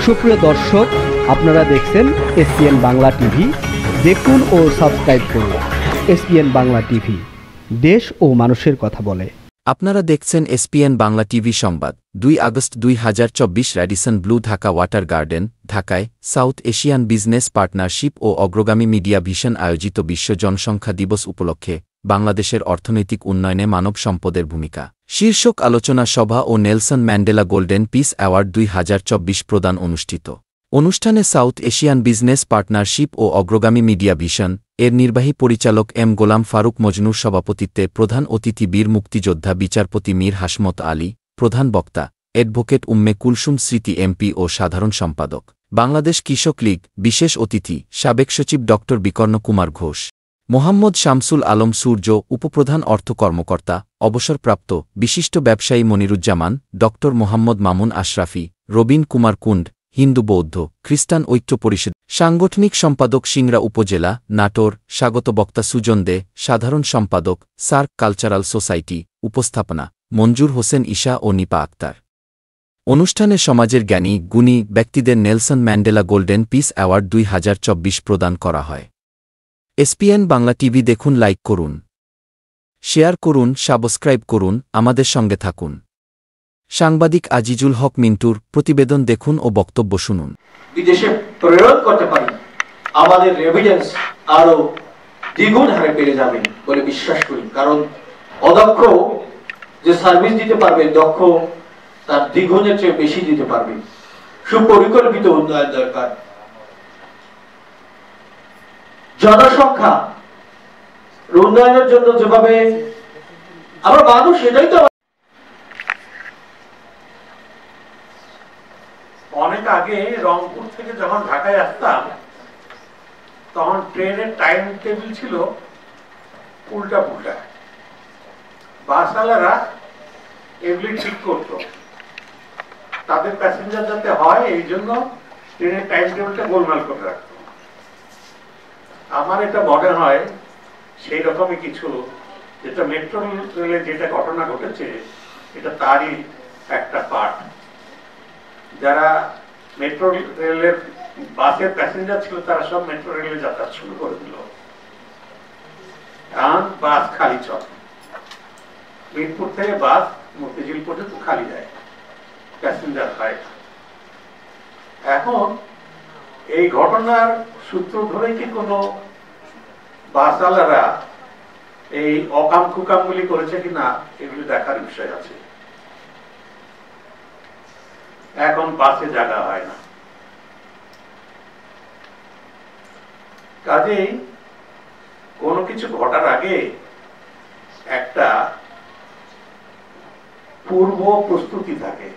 সুপ্রিয় দর্শক, আপনারা দেখছেন এসপিএন বাংলা টিভি। দেখুন ও সাবস্ক্রাইব করুন এসপিএন বাংলা টিভি, দেশ ও মানুষের কথা বলে। আপনারা দেখছেন এসপিএন বাংলা টিভি সংবাদ। 2 August 2024 Radisson Blu Dhaka water garden, ঢাকায় সাউথ এশিয়ান বিজনেস পার্টনারশিপ ও অগ্রগামী মিডিয়া ভিশন আয়োজিত বিশ্ব জনসংখ্যা দিবস উপলক্ষে বাংলাদেশের অর্থনৈতিক উন্নয়নে মানব সম্পদের ভূমিকা শীর্ষক আলোচনা সভা ও Nelson Mandela golden peace award 2024 প্রদান অনুষ্ঠিত। অনুষ্ঠানে সাউথ এশিয়ান বিজনেস পার্টনারশিপ ও অগ্রগামী মিডিয়া ভিশন এর নির্বাহী পরিচালক এম গোলাম ফারুক মজনুর সভাপতিত্বে প্রধান অতিথি বীর মুক্তিযোদ্ধা বিচারপতি মীর হাশমত আলী, প্রধান বক্তা অ্যাডভোকেট উম্মে কুলসুম স্মৃতি এমপি ও সাধারণ সম্পাদক বাংলাদেশ কৃষক লীগ, বিশেষ অতিথি সাবেক সচিব ড বিকর্ণ কুমার ঘোষ, মোহাম্মদ শামসুল আলম সূর্য, উপপ্রধান অর্থ কর্মকর্তা, অবসরপ্রাপ্ত বিশিষ্ট ব্যবসায়ী মনিরুজ্জামান, ড মোহাম্মদ মামুন আশরাফি, রবিন কুমার কুণ্ড, হিন্দু বৌদ্ধ খ্রিস্টান ঐক্য পরিষদ সাংগঠনিক সম্পাদক সিংড়া উপজেলা, নাটোর, স্বাগত বক্তা সুজন দে, সাধারণ সম্পাদক সার্ক কালচারাল সোসাইটি, উপস্থাপনা মঞ্জুর হোসেন ঈশা ও নিপা আক্তার। অনুষ্ঠানে সমাজের জ্ঞানী গুণী ব্যক্তিদের Nelson Mandela golden peace award 2024 প্রদান করা হয়। এসপিএন বাংলা টিভি দেখুন, লাইক করুন, শেয়ার করুন, সাবস্ক্রাইব করুন, আমাদের সঙ্গে থাকুন। সাংবাদিক আজিজুল হক মিন্টুর প্রতিবেদন দেখুন ও বক্তব্য শুনুন। বিদেশে প্রেরণ করতে পারি, আমাদের রেভিডেন্স আরো দ্বিগুণ হারে বেড়ে যাবে বলে বিশ্বাস করি। কারণ অদক্ষ যে সার্ভিস দিতে পারবে, দক্ষ তার দ্বিগুণের চেয়ে বেশি দিতে পারবে। সুপরিকল্পিত উন্নয়ন দরকার। জনসংখ্যা উন্নয়নের জন্য যেভাবে আমরা মানুষ, সেটাই তো অনেক আগে রংপুর থেকে যখন ঢাকায় আসতাম, তখন ট্রেনের টাইম টেবিল ছিল উল্টা পুল্টা। বাসওয়ালারা এগুলি ঠিক করতো, তাদের প্যাসেঞ্জার যাতে হয় এই জন্য ট্রেনের টাইম টেবিলটা গোলমাল করে রাখতো। আমার এটা মনে হয় সেই রকমই কিছু, যেটা মেট্রো রেলে যেটা ঘটনা ঘটেছে, এটা তারই একটা পার্ট। যারা মেট্রো রেলের বাসের প্যাসেঞ্জার ছিল, তারা সব মেট্রো রেলে যাতায়াত শুরু করে দিল। এখন বাস খালি চলে, মিরপুর থেকে বাস মতিঝিল পর্যন্ত খালি যায়, প্যাসেঞ্জার হয়। এখন এই ঘটনার সূত্র ধরে কি কোনো বাসওয়ালারা এই অকাম কুকামগুলি করেছে কিনা, এগুলি দেখার বিষয় আছে। এখন বাসে জায়গা হয় না, কাজেই কোনো কিছু ঘটার আগে একটা পূর্ব প্রস্তুতি থাকে।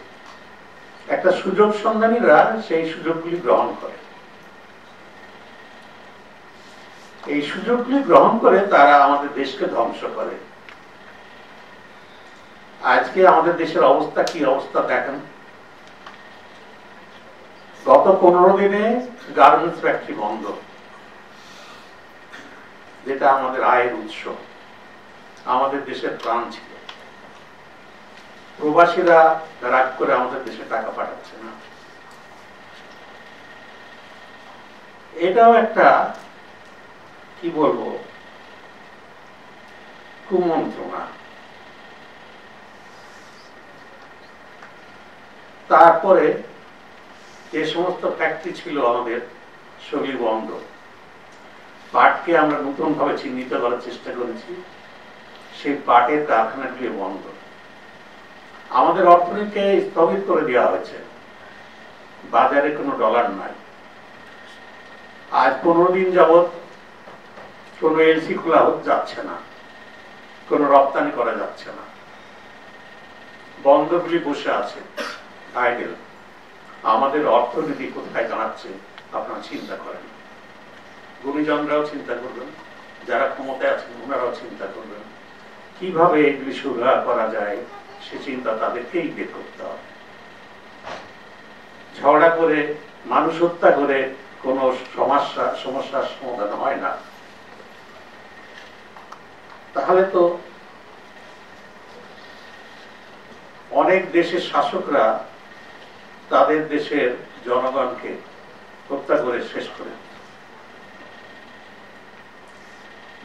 একটা সুযোগ সন্ধানীরা সেই সুযোগগুলি গ্রহণ করে, এই সুযোগগুলি গ্রহণ করে তারা আমাদের দেশকে ধ্বংস করে। আজকে আমাদের দেশের অবস্থা কি অবস্থা দেখেন। গত 15 দিনে গার্মেন্টস ফ্যাক্টরি বন্ধ, যেটা আমাদের আয়ের উৎস, আমাদের দেশের প্রাণ ছিল। প্রবাসীরা রাগ করে আমাদের দেশে টাকা পাঠাচ্ছে না। এটাও একটা কি বলবো, কুমন্ত্রণা। তারপরে যে সমস্ত ফ্যাক্টরি ছিল আমাদের সবই বন্ধ। পাটকে আমরা নতুন ভাবে চিহ্নিত করার চেষ্টা করেছি, সেই পাটের কারখানাগুলি বন্ধ। আমাদের অর্থনীতিকে স্থগিত করে দেওয়া হয়েছে, বাজারে কোনো ডলার নাই। আজ 15 দিন যাবৎ কোনো এলসি খোলা যাচ্ছে না, কোনো রপ্তানি করা যাচ্ছে না, বন্দরগুলি বসে আছে আইডেল। আমাদের অর্থনীতি কোথায় জানাচ্ছে আপনারা চিন্তা করেন। গুণীজনরাও চিন্তা করবেন, যারা ক্ষমতায় আছেন ওনারাও চিন্তা করবেন, কিভাবে এগুলি সুরাহা করা যায় সে চিন্তা তাদেরকেই বের করতে হবে। ঝগড়া করে, মানুষ হত্যা করে কোনো সমস্যার সমাধান হয় না। তাহলে তো অনেক দেশের শাসকরা তাদের দেশের জনগণকে হত্যা করে শেষ করে।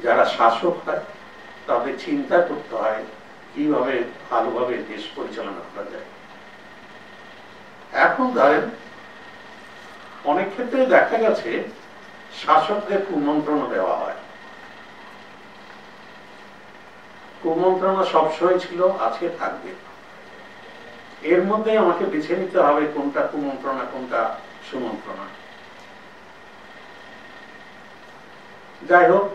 যারা শাসক হয় তাদের চিন্তা করতে হয় কিভাবে ভালোভাবে দেশ পরিচালনা করা যায়। এখন ধরেন অনেক ক্ষেত্রে দেখা গেছে শাসকদের কুমন্ত্রণা দেওয়া হয়। কুমন্ত্রণা সবসময় ছিল, আজকে থাকবে। এর মধ্যে আমাকে বেছে নিতে হবে কোনটা কুমন্ত্রণা কোনটা সুমন্ত্রণা। যাই হোক,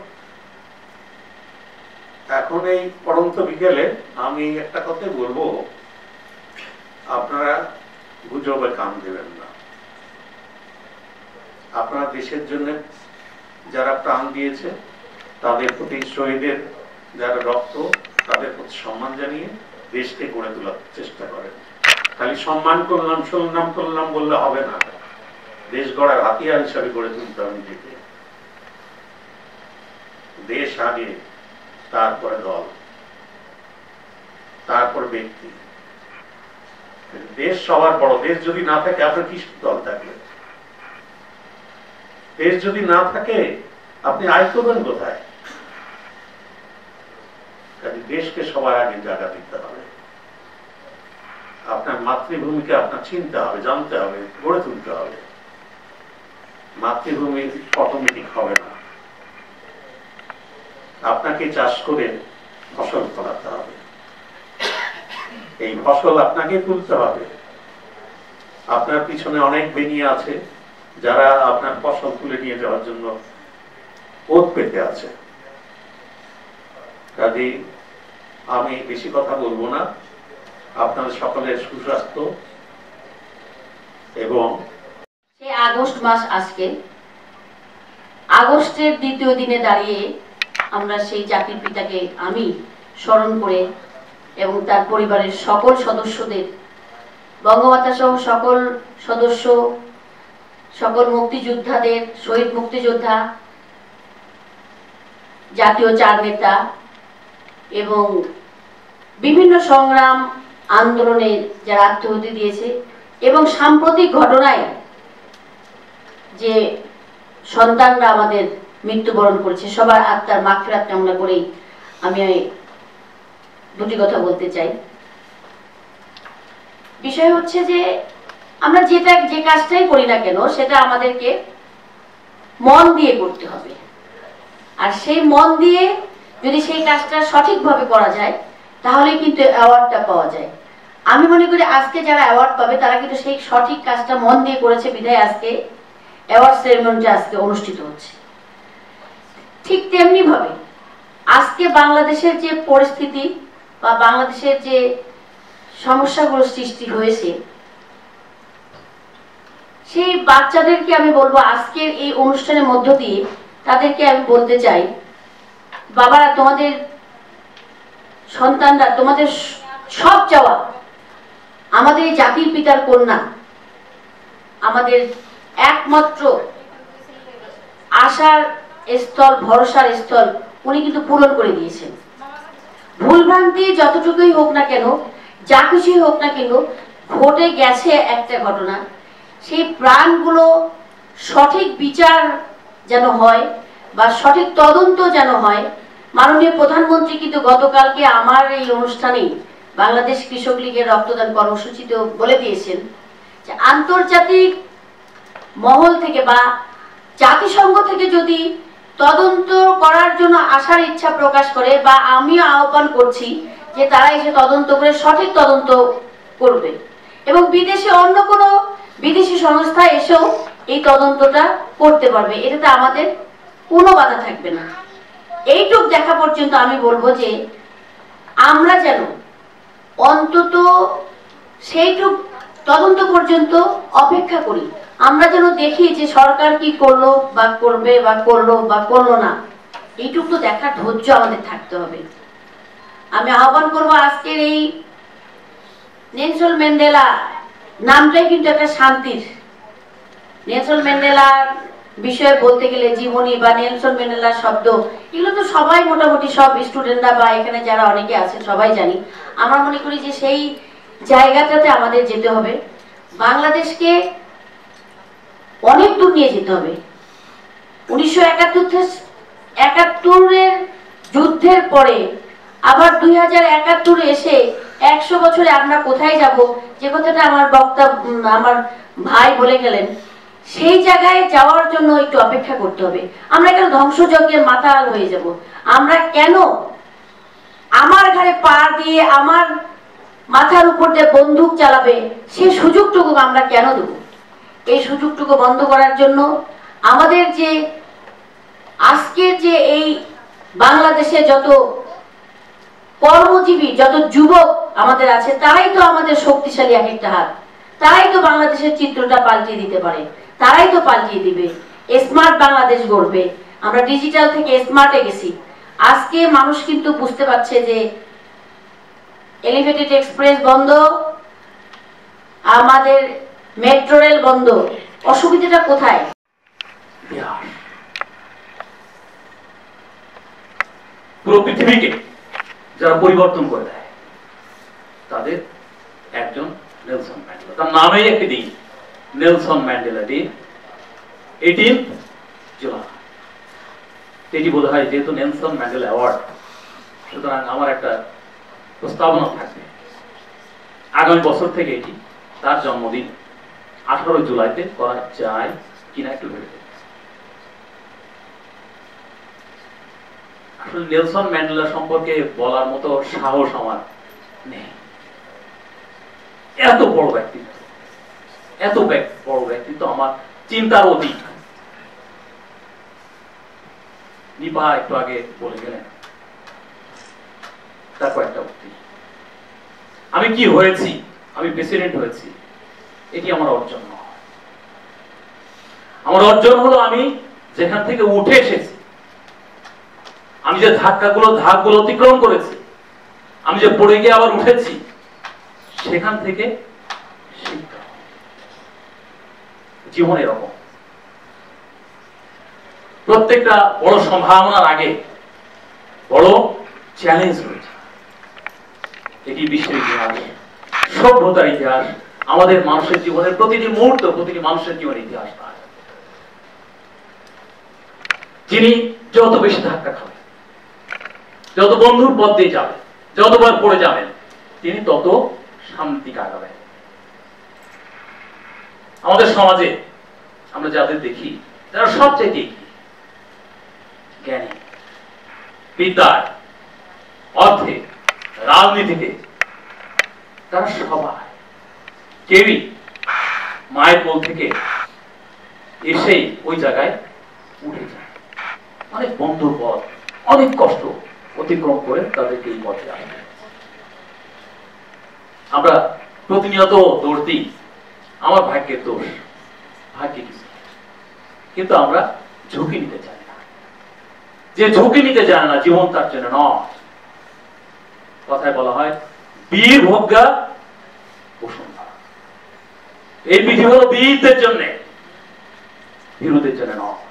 এখন এই পড়ন্ত বিকেলে আমি একটা কথা বলবো, আপনারা গুজবে কান দেবেন না। আপনারা দেশের জন্য যারা প্রাণ দিয়েছে তাদের প্রতি, শহীদের যারা রক্ত, তাদের প্রতি সম্মান জানিয়ে দেশকে গড়ে তোলার চেষ্টা করেন। খালি সম্মান করলাম সুনাম করলাম বললে হবে না, দেশ গড়ার হাতিয়ার হিসাবে গড়ে তুলতে হবে নিজেকে। দেশ আগে, তারপরে দল, তারপর ব্যক্তি। দেশ সবার বড়। দেশ যদি না থাকে আপনার কি দল থাকবে? দেশ যদি না থাকে আপনি আয় করবেন কোথায়? দেশকে সবার আগে জায়গা দিতে হবে। আপনার মাতৃভূমিকে আপনার চিনতে হবে, জানতে হবে, গড়ে তুলতে হবে। মাতৃভূমি অটোমেটিক হবে না, আপনাকে চাষ করে ফসল ফলাতে হবে। এই ফসল আপনাকে তুলতে হবে। আপনার পিছনে অনেক বেনিয়া আছে যারা আপনার ফসল তুলে নিয়ে যাওয়ার জন্য ওত পেতে আছে। কাজে আমি বেশি কথা বলবো না। আপনাদের সকলের সুস্বাস্থ্য এবং আগস্ট মাস আজকে আগস্টের দ্বিতীয় দিনে দাঁড়িয়ে আমরা সেই জাতির পিতাকে আমি স্মরণ করে এবং তার পরিবারের সকল সদস্যদের, বঙ্গমাতা সহ সকল সদস্য, সকল মুক্তিযোদ্ধাদের, শহীদ মুক্তিযোদ্ধা, জাতীয় চার নেতা এবং বিভিন্ন সংগ্রাম আন্দোলনে যারা আত্মহতি দিয়েছে এবং সাম্প্রতিক ঘটনায় যে সন্তানরা আমাদের মৃত্যুবরণ করেছে, সবার আত্মার মাগফিরাত কামনা করেই আমি দুটি কথা বলতে চাই। বিষয় হচ্ছে যে আমরা যে কাজটাই করি না কেন সেটা আমাদেরকে মন দিয়ে করতে হবে। আর সেই মন দিয়ে যদি সেই কাজটা সঠিকভাবে করা যায় তাহলে কিন্তু অ্যাওয়ার্ডটা পাওয়া যায়। আমি মনে করি আজকে যারা অ্যাওয়ার্ড পাবে তারা কিন্তু সেই সঠিক কাজটা মন দিয়ে করেছে বিধায় আজকে অ্যাওয়ার্ড সেরেমনিটা আজকে অনুষ্ঠিত হচ্ছে। ঠিক তেমনি ভাবে আজকে বাংলাদেশের যে পরিস্থিতি বা বাংলাদেশের যে সমস্যাগুলো সৃষ্টি হয়েছে, সেই বাচ্চাদেরকে আমি বলবো আজকের এই অনুষ্ঠানের মধ্য দিয়ে তাদেরকে আমি বলতে চাই, বাবারা, তোমাদের সন্তানরা, তোমাদের সব চাওয়া, আমাদের এই জাতির পিতার কন্যা আমাদের একমাত্র আশার স্থল, ভরসার স্থল উনি কিন্তু পূরণ করে দিয়েছেন। ভুলভ্রান্তি যতটুকুই হোক না কেন, যা কিছুই হোক না কেন, ঘটে গেছে একটা ঘটনা, সেই প্রাণগুলো সঠিক বিচার যেন হয় বা সঠিক তদন্ত যেন হয়। মাননীয় প্রধানমন্ত্রী কিন্তু গতকালকে আমার এই অনুষ্ঠানেই বাংলাদেশ কৃষক লীগের রক্তদান কর্মসূচিতেও বলে দিয়েছেন যে আন্তর্জাতিক মহল থেকে বা জাতিসংঘ থেকে যদি তদন্ত করার জন্য আসার ইচ্ছা প্রকাশ করে, বা আমিও আহ্বান করছি যে তারা এসে তদন্ত করে সঠিক তদন্ত করবে এবং বিদেশে অন্য কোনো বিদেশি সংস্থা এসেও এই তদন্তটা করতে পারবে, এটাতে আমাদের কোনো বাধা থাকবে না। এইটুক দেখা পর্যন্ত আমি বলবো যে আমরা যেন অন্তত সেইটুক তদন্ত পর্যন্ত অপেক্ষা করি। আমরা যেন দেখি যে সরকার কি করলো বা করবে বা করলো বা করলো না, এইটুক তো দেখার ধৈর্য আমাদের থাকতে হবে। আমি আহ্বান করব, আজকের এই নেলসন ম্যান্ডেলা নামটাই কিন্তু একটা শান্তির। নেলসন ম্যান্ডেলার বিষয়ে বলতে গেলে জীবনী বা নেলসন ম্যান্ডেলার শব্দ, এগুলো তো সবাই মোটামুটি সব স্টুডেন্টরা বা এখানে যারা অনেকে আছেন সবাই জানি। আমরা মনে করি যে সেই জায়গাটাতে আমাদের যেতে হবে। বাংলাদেশকে অনেক দূর নিয়ে যেতে হবে। 1971-এর যুদ্ধের পরে আবার 2071 এসে 100 বছরে আমরা কোথায় যাব, যে কথাটা আমার ভাই বলে গেলেন, সেই জায়গায় যাওয়ার জন্য একটু অপেক্ষা করতে হবে। আমরা কেন ধ্বংসযজ্ঞের মাতাল হয়ে যাব? আমরা কেন আমার ঘাড়ে পা দিয়ে আমার মাথার উপর দিয়ে বন্দুক চালাবে সেই সুযোগটুকু আমরা কেন দেব? এই সুযোগটুকু বন্ধ করার জন্য আমাদের যে আজকের যে এই বাংলাদেশে যত কর্মজীবী, যত যুবক আমাদের আছে, তারাই তো আমাদের শক্তিশালী এক একটা হাত। তারাই তো বাংলাদেশের চিত্রটা পাল্টিয়ে দিতে পারে, তারাই তো পাল্টিয়ে দিবে। স্মার্ট বাংলাদেশ গড়বে। আমরা ডিজিটাল থেকে স্মার্টে গেছি। আজকে মানুষ কিন্তু বুঝতে পারছে যে এলিভেটেড এক্সপ্রেস বন্ধ, আমাদের মেট্রো রেল বন্ধ। অসুবিধাটা কোথায়? পুরো পৃথিবীকে যারা পরিবর্তন করে দেয় তাদের একজন নেলসন ম্যান্ডেলা। তার নামেই একটি দিন, নেলসন ম্যান্ডেলা ডে, 18 জুলাই। এটি বোধ হয় যেহেতু নেলসন ম্যান্ডেলা অ্যাওয়ার্ড, সুতরাং আমার একটা প্রস্তাবনা থাকবে আগামী বছর থেকে এটি তার জন্মদিন 18 জুলাইতে করা যায় কিনা একটু ভেবে। আসলে নেলসন ম্যান্ডেলা সম্পর্কে বলার মতো সাহস আমার নেই। এত বড় ব্যক্তিত্ব, এত বড় ব্যক্তিত্ব আমার চিন্তার অতীত। নিপা একটু আগে বলে গেলেন তার কয়েকটা উক্তি। আমি কি হয়েছি, আমি প্রেসিডেন্ট হয়েছি, এটি আমার অর্জন নয়। আমার অর্জন হলো আমি যেখান থেকে উঠে এসেছি, আমি যে ধাপগুলো অতিক্রম করেছি, আমি যে পড়ে গিয়ে আবার উঠেছি, সেখান থেকে শিক্ষা। জীবন এরকম, প্রত্যেকটা বড় সম্ভাবনার আগে বড় চ্যালেঞ্জ রয়েছে। এটি বিশ্বের ইতিহাস, সভ্যতার ইতিহাস, আমাদের মানুষের জীবনের প্রতিটি মুহূর্ত, প্রতিটি মানুষের জীবনের ইতিহাস। যিনি যত বেশি ধাক্কা খাবেন, যত বন্ধুর পথ দিয়ে যাবেন, যতবার পড়ে যাবেন, তিনি তত সামনের দিকে আগাবেন। আমাদের সমাজে আমরা যাদের দেখি যারা সবচেয়ে এগিয়ে, জ্ঞানী, বিদ্যায়, অর্থে, রাজনীতিতে, তারা সবাই কেউই মায়ের কোল থেকে এসেই ওই জায়গায় উঠে যায়। অনেক বন্ধুর পথ, অনেক কষ্ট অতিক্রম করে তাদেরকে এই পথে আসে। আমরা প্রতিনিয়ত দৌড় দিই, আমার ভাগ্যের দোষ, ভাগ্যে কিছু, কিন্তু আমরা ঝুঁকি নিতে চাই না। যে ঝুঁকি নিতে চায় না, জীবন তার জন্য নয়। কথায় বলা হয় বীর ভোগ্যা বসুন্ধরা। এই পৃথিবী হলো বীরদের জন্য, ভীরুদের জন্য নয়।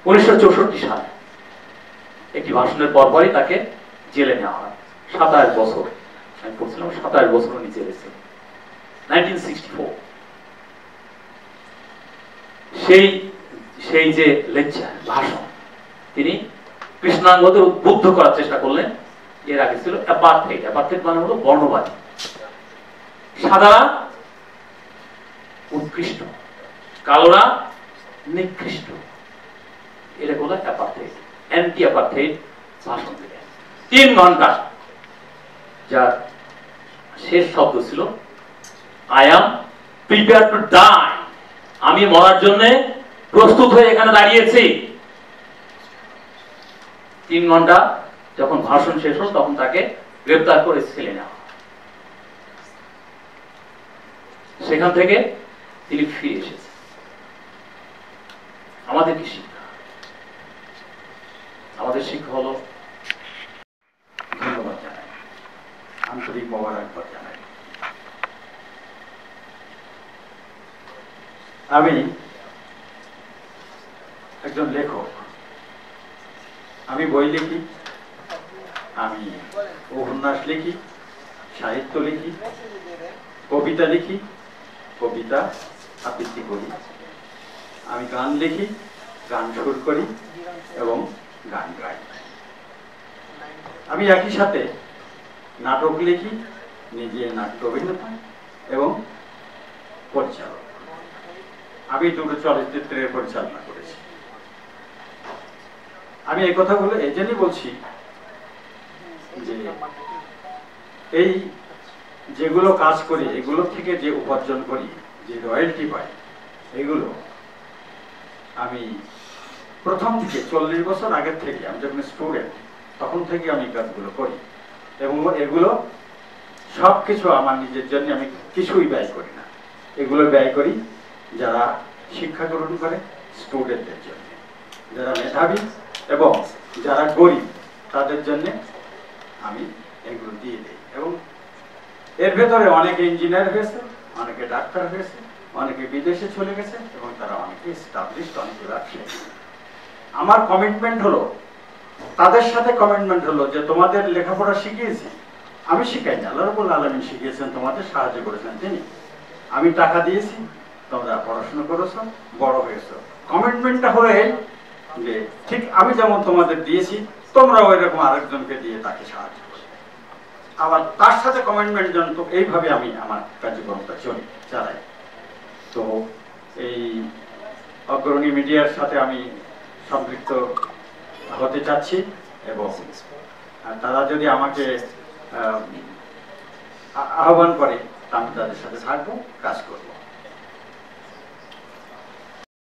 1964 সালে একটি ভাষণের পরপরই তাকে জেলে নেওয়া হয়। 27 বছর, আমি বলছিলাম 27 বছর উনি জেলে ছিলেন। 1964 সেই যে লেকচার, ভাষণ, তিনি কৃষ্ণাঙ্গদের উদ্বুদ্ধ করার চেষ্টা করলেন। এর আগে ছিল অ্যাপার্থেইড। অ্যাপার্থেইড মানে হলো বর্ণবাদী। সাদারা উৎকৃষ্ট, কালোরা নিকৃষ্ট, এটা হলো অ্যাপার্থেইড। অ্যান্টি অ্যাপার্থেইড ভাষণ দিলেন 3 ঘন্টা, যার শেষ শব্দ ছিল I am prepare to die. আমি মরার জন্য প্রস্তুত হয়ে এখানে দাঁড়িয়েছি। 3 ঘন্টা যখন ভাষণ শেষ হল, তখন তাকে গ্রেফতার করে ছেলে নেওয়া। সেখান থেকে তিনি ফিরে এসেছেন। আমাদের কি শিক্ষা? আমাদের শিক্ষা হলো, ধন্যবাদ জানাই, আন্তরিক মোবারকবাদ জানাই। আমি একজন লেখক, আমি বই লিখি, আমি উপন্যাস লিখি, সাহিত্য লিখি, কবিতা লিখি, কবিতা আবৃত্তি করি, আমি গান লিখি, গান সুর করি এবং গান গাই। আমি একই সাথে নাটক লিখি, নিজে নাট্য অভিনেতা এবং পরিচালক। আমি দুটো চলচ্চিত্রের পরিচালনা করেছি। আমি এই কথাগুলো এই জন্যই বলছি যে এই যেগুলো কাজ করি, এগুলো থেকে যে উপার্জন করি, যে রয়্যালটি পাই, এগুলো আমি প্রথম থেকে 40 বছর আগের থেকে, আমি যখন স্টুডেন্ট তখন থেকে আমি কাজগুলো করি এবং এগুলো সব কিছু আমার নিজের জন্য, আমি কিছুই ব্যয় করি না। এগুলো ব্যয় করি যারা শিক্ষা গ্রহণ করে, স্টুডেন্টদের জন্য, যারা মেধাবী এবং যারা গরিব তাদের জন্য আমি এগুলো দিয়ে দিই। এবং এর ভেতরে অনেকে ইঞ্জিনিয়ার হয়েছে, অনেকে ডাক্তার হয়েছে, অনেকে বিদেশে চলে গেছে এবং তারা অনেকে এস্টাবলিশড, অনেকে ব্যবসায়ী। আমার কমিটমেন্ট হলো, তাদের সাথে কমিটমেন্ট হলো যে তোমাদের লেখাপড়া শিখিয়েছি, আমি শিখাইনি, আল্লাহ রাব্বুল আলামিন শিখিয়েছেন, তোমাদের সাহায্য করেছেন তিনি। আমি টাকা দিয়েছি, তোমরা পড়াশোনা করেছো, বড় হয়েছো। কমিটমেন্টটা হলো এই যে ঠিক আমি যেমন তোমাদের দিয়েছি, তোমরা ওই রকম আরেকজনকে দিয়ে তাকে সাহায্য করো। আবার তার সাথে কমিটমেন্ট জন্য তো এইভাবে আমি আমার কার্যক্রমটা চালাই। তো এই অগ্রণী মিডিয়ার সাথে আমি সম্পৃক্ত হতে চাচ্ছি এবং তারা যদি আমাকে আহ্বান করে, আমি তাদের সাথে থাকবো, কাজ করবো।